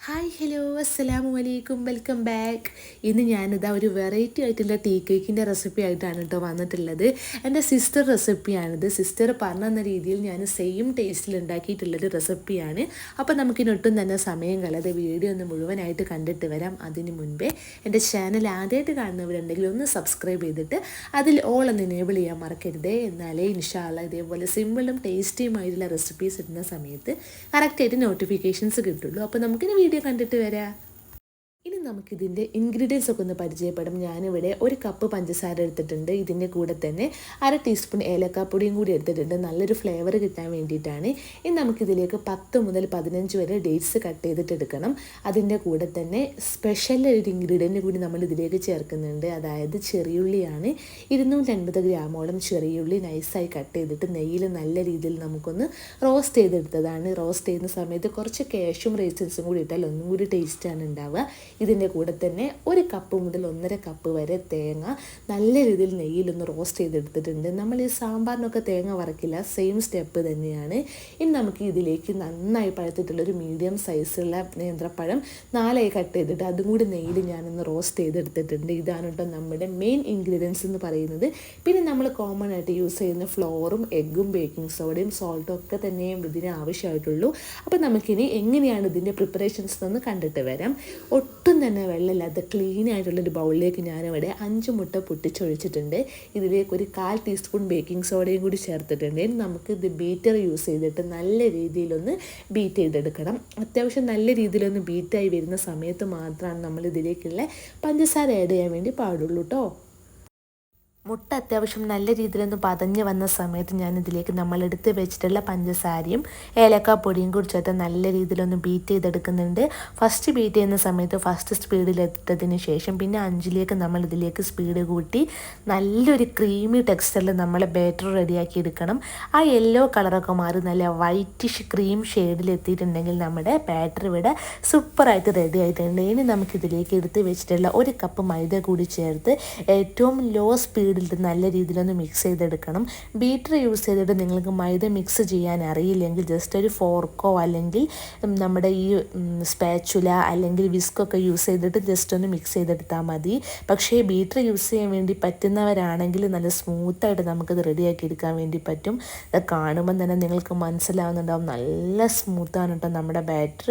Hi hello അസ്സലാമു അലൈക്കും welcome back. ഇന്ന് ഞാനിതാ ഒരു വെറൈറ്റി ആയിട്ടുള്ള ടീ കേക്കിൻ്റെ റെസിപ്പി ആയിട്ടാണ് കേട്ടോ വന്നിട്ടുള്ളത്. എൻ്റെ സിസ്റ്റർ റെസിപ്പിയാണിത്. സിസ്റ്റർ പറഞ്ഞു തന്ന രീതിയിൽ ഞാൻ സെയിം ടേസ്റ്റിൽ ഉണ്ടാക്കിയിട്ടുള്ളൊരു റെസിപ്പിയാണ്. അപ്പോൾ നമുക്കിനൊട്ടും തന്നെ സമയം കളയാതെ വീഡിയോ ഒന്ന് മുഴുവനായിട്ട് കണ്ടിട്ട് വരാം. അതിന് മുൻപേ എൻ്റെ ചാനൽ ആദ്യമായിട്ട് കാണുന്നവരുണ്ടെങ്കിൽ ഒന്ന് സബ്സ്ക്രൈബ് ചെയ്തിട്ട് അതിൽ ഓൾ ഒന്ന് എനേബിൾ ചെയ്യാൻ മറക്കരുതേ. എന്നാലേ ഇൻഷാ അല്ലാ ഇതേപോലെ സിമ്പിളും ടേസ്റ്റിയുമായിട്ടുള്ള റെസിപ്പീസ് ഇടുന്ന സമയത്ത് കറക്റ്റായിട്ട് നോട്ടിഫിക്കേഷൻസ് കിട്ടുള്ളൂ. അപ്പോൾ നമുക്കിനി വീഡിയോ കണ്ടിട്ട് വരാം. ഇനി നമുക്കിതിൻ്റെ ഇൻഗ്രീഡിയൻസ് ഒക്കെ ഒന്ന് പരിചയപ്പെടും. ഞാനിവിടെ ഒരു കപ്പ് പഞ്ചസാര എടുത്തിട്ടുണ്ട്. ഇതിൻ്റെ കൂടെ തന്നെ 1/2 ടീസ്പൂൺ ഏലക്കാപ്പൊടിയും കൂടി എടുത്തിട്ടുണ്ട്, നല്ലൊരു ഫ്ലേവർ കിട്ടാൻ വേണ്ടിയിട്ടാണ്. ഇനി നമുക്കിതിലേക്ക് 10 മുതൽ 15 വരെ ഡേറ്റ്സ് കട്ട് ചെയ്തിട്ട് എടുക്കണം. അതിൻ്റെ കൂടെ തന്നെ സ്പെഷ്യൽ ഒരു ഇൻഗ്രീഡിയൻറ്റ് കൂടി നമ്മൾ ഇതിലേക്ക് ചേർക്കുന്നുണ്ട്. അതായത് ചെറിയുള്ളിയാണ്. 250 ഗ്രാമോളം ചെറിയുള്ളി നൈസായി കട്ട് ചെയ്തിട്ട് നെയ്യിൽ നല്ല രീതിയിൽ നമുക്കൊന്ന് റോസ്റ്റ് ചെയ്തെടുത്തതാണ്. റോസ്റ്റ് ചെയ്യുന്ന സമയത്ത് കുറച്ച് കാഷ്യൂം റൈസൻസും കൂടി ഇട്ടാൽ ഒന്നും കൂടി ടേസ്റ്റാണ് ഉണ്ടാവുക. ഇതിൻ്റെ കൂടെ തന്നെ 1 കപ്പ് മുതൽ 1.5 കപ്പ് വരെ തേങ്ങ നല്ല രീതിയിൽ നെയ്യിലൊന്ന് റോസ്റ്റ് ചെയ്തെടുത്തിട്ടുണ്ട്. നമ്മൾ ഈ സാമ്പാറിനൊക്കെ തേങ്ങ വറക്കില്ല, സെയിം സ്റ്റെപ്പ് തന്നെയാണ്. ഇനി നമുക്ക് ഇതിലേക്ക് നന്നായി പഴുത്തിട്ടുള്ളൊരു മീഡിയം സൈസുള്ള നേന്ത്രപ്പഴം 4ആയി കട്ട് ചെയ്തിട്ട് അതും കൂടി നെയ്യിൽ ഞാനൊന്ന് റോസ്റ്റ് ചെയ്തെടുത്തിട്ടുണ്ട്. ഇതാണ് കേട്ടോ നമ്മുടെ മെയിൻ ഇൻഗ്രീഡിയൻസ് എന്ന് പറയുന്നത്. പിന്നെ നമ്മൾ കോമൺ ആയിട്ട് യൂസ് ചെയ്യുന്ന ഫ്ലോറും എഗ്ഗും ബേക്കിംഗ് സോഡയും സോൾട്ടും ഒക്കെ തന്നെയും ഇതിന് ആവശ്യമായിട്ടുള്ളൂ. അപ്പോൾ നമുക്കിനി എങ്ങനെയാണ് ഇതിൻ്റെ പ്രിപ്പറേഷൻസ് എന്ന് കണ്ടിട്ട് വരാം. ഒട്ടും തന്നെ വെള്ളമില്ലാത്ത ക്ലീൻ ആയിട്ടുള്ളൊരു ബൗളിലേക്ക് ഞാനിവിടെ 5 മുട്ട പൊട്ടിച്ചൊഴിച്ചിട്ടുണ്ട്. ഇതിലേക്ക് ഒരു 1/4 ടീസ്പൂൺ ബേക്കിംഗ് സോഡയും കൂടി ചേർത്തിട്ടുണ്ട്. നമുക്ക് ഇത് ബീറ്റർ യൂസ് ചെയ്തിട്ട് നല്ല രീതിയിലൊന്ന് ബീറ്റ് ചെയ്തെടുക്കണം. അത്യാവശ്യം നല്ല രീതിയിലൊന്ന് ബീറ്റായി വരുന്ന സമയത്ത് മാത്രമാണ് നമ്മൾ ഇതിലേക്കുള്ള പഞ്ചസാര ആഡ് ചെയ്യാൻ വേണ്ടി പാടുള്ളൂ കേട്ടോ. മുട്ട അത്യാവശ്യം നല്ല രീതിയിലൊന്ന് പതഞ്ഞ് വന്ന സമയത്ത് ഞാനിതിലേക്ക് നമ്മളെടുത്ത് വെച്ചിട്ടുള്ള പഞ്ചസാരയും ഏലക്കാപ്പൊടിയും കൂടി ചേർത്ത് നല്ല രീതിയിലൊന്ന് ബീറ്റ് ചെയ്തെടുക്കുന്നുണ്ട്. ഫസ്റ്റ് ബീറ്റ് ചെയ്യുന്ന സമയത്ത് ഫസ്റ്റ് സ്പീഡിലെത്തിയതിന് ശേഷം പിന്നെ 5ലേക്ക് നമ്മളിതിലേക്ക് സ്പീഡ് കൂട്ടി നല്ലൊരു ക്രീമി ടെക്സ്ചറിൽ നമ്മൾ ബാറ്റർ റെഡിയാക്കി എടുക്കണം. ആ യെല്ലോ കളറൊക്കെ മാറി നല്ല വൈറ്റിഷ് ക്രീം ഷെയ്ഡിലെത്തിയിട്ടുണ്ടെങ്കിൽ നമ്മുടെ ബാറ്റർ ഇവിടെ സൂപ്പറായിട്ട് റെഡി ആയിട്ടുണ്ട്. ഇനി നമുക്കിതിലേക്ക് എടുത്ത് വെച്ചിട്ടുള്ള 1 കപ്പ് മൈദ കൂടി ചേർത്ത് ഏറ്റവും ലോ സ്പീഡിൽ നല്ല രീതിയിലൊന്ന് മിക്സ് ചെയ്തെടുക്കണം. ബീറ്റർ യൂസ് ചെയ്തിട്ട് നിങ്ങൾക്ക് മൈദ മിക്സ് ചെയ്യാൻ അറിയില്ലെങ്കിൽ ജസ്റ്റ് ഒരു ഫോർക്കോ അല്ലെങ്കിൽ നമ്മുടെ ഈ സ്പാച്ചുല അല്ലെങ്കിൽ വിസ്കൊക്കെ യൂസ് ചെയ്തിട്ട് ജസ്റ്റ് ഒന്ന് മിക്സ് ചെയ്തെടുത്താൽ മതി. പക്ഷേ ബീറ്റർ യൂസ് ചെയ്യാൻ വേണ്ടി പറ്റുന്നവരാണെങ്കിൽ നല്ല സ്മൂത്തായിട്ട് നമുക്കിത് റെഡിയാക്കി എടുക്കാൻ വേണ്ടി പറ്റും. ഇത് കാണുമ്പോൾ തന്നെ നിങ്ങൾക്ക് മനസ്സിലാവുന്നുണ്ടാവും നല്ല സ്മൂത്താണ് കേട്ടോ നമ്മുടെ ബാറ്റർ.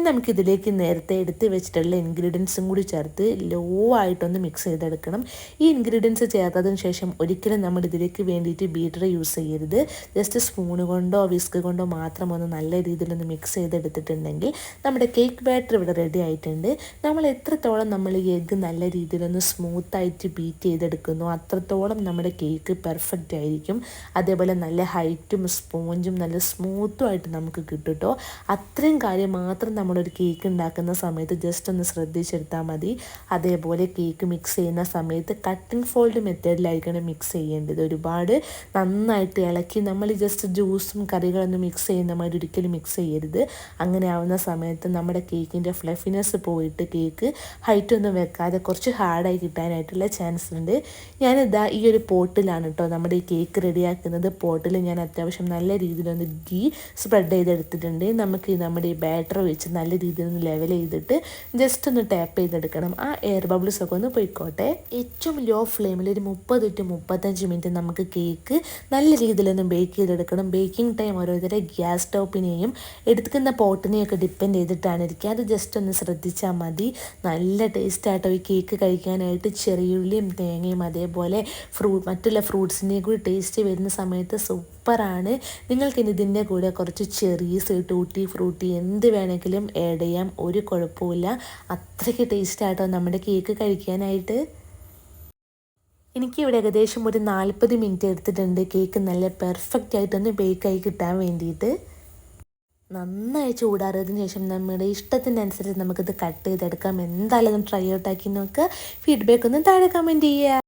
നമുക്കിതിലേക്ക് നേരത്തെ എടുത്ത് വെച്ചിട്ടുള്ള ഇൻഗ്രീഡിയൻസും കൂടി ചേർത്ത് ലോ ആയിട്ടൊന്ന് മിക്സ് ചെയ്തെടുക്കണം. ഈ ഇൻഗ്രീഡിയൻസ് ചേർത്തതിന് ശേഷം ഒരിക്കലും നമ്മൾ ഇതിലേക്ക് വേണ്ടിയിട്ട് ബീറ്റർ യൂസ് ചെയ്യരുത്. ജസ്റ്റ് സ്പൂണ് കൊണ്ടോ വിസ്ക് കൊണ്ടോ മാത്രം ഒന്ന് നല്ല രീതിയിലൊന്ന് മിക്സ് ചെയ്തെടുത്തിട്ടുണ്ടെങ്കിൽ നമ്മുടെ കേക്ക് ബാറ്റർ ഇവിടെ റെഡി ആയിട്ടുണ്ട്. നമ്മൾ എത്രത്തോളം നമ്മൾ ഈ എഗ്ഗ് നല്ല രീതിയിലൊന്ന് സ്മൂത്തായിട്ട് ബീറ്റ് ചെയ്തെടുക്കുന്നു അത്രത്തോളം നമ്മുടെ കേക്ക് പെർഫെക്റ്റ് ആയിരിക്കും. അതേപോലെ നല്ല ഹൈറ്റും സ്പോഞ്ചും നല്ല സ്മൂത്തും ആയിട്ട് നമുക്ക് കിട്ടും കേട്ടോ. അത്രയും കാര്യം മാത്രം നമ്മളൊരു കേക്ക് ഉണ്ടാക്കുന്ന സമയത്ത് ജസ്റ്റ് ഒന്ന് ശ്രദ്ധിച്ചെടുത്താൽ മതി. അതേപോലെ കേക്ക് മിക്സ് ചെയ്യുന്ന സമയത്ത് കട്ടിംഗ് ഫോൾഡ് മെത്തേഡിലായിരിക്കണം മിക്സ് ചെയ്യേണ്ടത്. ഒരുപാട് നന്നായിട്ട് ഇളക്കി നമ്മൾ ജസ്റ്റ് ജ്യൂസും കറികളൊന്നും മിക്സ് ചെയ്യുന്ന മാതിരി ഒരിക്കലും മിക്സ് ചെയ്യരുത്. അങ്ങനെ ആവുന്ന സമയത്ത് നമ്മുടെ കേക്കിൻ്റെ ഫ്ലഫിനെസ് പോയിട്ട് കേക്ക് ഹൈറ്റ് ഒന്നും വെക്കാതെ കുറച്ച് ഹാർഡായി കിട്ടാനായിട്ടുള്ള ചാൻസ് ഉണ്ട്. ഞാനിതാ ഈ ഒരു പോട്ടിലാണ് കേട്ടോ നമ്മുടെ ഈ കേക്ക് റെഡിയാക്കുന്നത്. പോട്ടിൽ ഞാൻ അത്യാവശ്യം നല്ല രീതിയിലൊന്ന് ഗീ സ്പ്രെഡ് ചെയ്തെടുത്തിട്ടുണ്ട്. നമുക്ക് നമ്മുടെ ഈ ബാറ്റർ വെച്ച് നല്ല രീതിയിലൊന്ന് ലെവൽ ചെയ്തിട്ട് ജസ്റ്റ് ഒന്ന് ടാപ്പ് ചെയ്തെടുക്കണം. ആ എയർ ബബിൾസ് ഒക്കെ ഒന്ന് പോയിക്കോട്ടെ. ഏറ്റവും ലോ ഫ്ലെയിമിൽ ഒരു 30 to 35 മിനിറ്റ് നമുക്ക് കേക്ക് നല്ല രീതിയിലൊന്ന് ബേക്ക് ചെയ്തെടുക്കണം. ബേക്കിംഗ് ടൈം ഓരോരുത്തരെ ഗ്യാസ് സ്റ്റോപ്പിനെയും എടുക്കുന്ന പോട്ടിനെയൊക്കെ ഡിപ്പെൻഡ് ചെയ്തിട്ടാണ് ഇരിക്കുക. അത് ജസ്റ്റ് ഒന്ന് ശ്രദ്ധിച്ചാൽ മതി. നല്ല ടേസ്റ്റ് ആയിട്ടോ ഈ കേക്ക് കഴിക്കാനായിട്ട്. ചെറിയുള്ളിയും തേങ്ങയും അതേപോലെ മറ്റുള്ള ഫ്രൂട്ട്സിൻ്റെയും കൂടി ടേസ്റ്റ് വരുന്ന സമയത്ത് സൂപ്പറാണ്. നിങ്ങൾക്കിനി ഇതിൻ്റെ കൂടെ കുറച്ച് ചെറീസ് ടൂട്ടി ഫ്രൂട്ടി എന്ത് വേണമെങ്കിലും ആഡ് ചെയ്യാം, ഒരു കുഴപ്പമില്ല. അത്രയ്ക്ക് ടേസ്റ്റ് ആയിട്ടോ നമ്മുടെ കേക്ക് കഴിക്കാനായിട്ട്. എനിക്കിവിടെ ഏകദേശം ഒരു 40 മിനിറ്റ് എടുത്തിട്ടുണ്ട് കേക്ക് നല്ല പെർഫെക്റ്റ് ആയിട്ടൊന്ന് ബേക്കായി കിട്ടാൻ വേണ്ടിയിട്ട്. നന്നായി ചൂടാറിയതിന് ശേഷം നമ്മുടെ ഇഷ്ടത്തിനനുസരിച്ച് നമുക്കിത് കട്ട് ചെയ്തെടുക്കാം. എന്തായാലും ട്രൈ ഔട്ട് ആക്കി നോക്കുക. ഫീഡ്ബാക്ക് ഒന്ന് താഴെ കമൻറ്റ് ചെയ്യുക.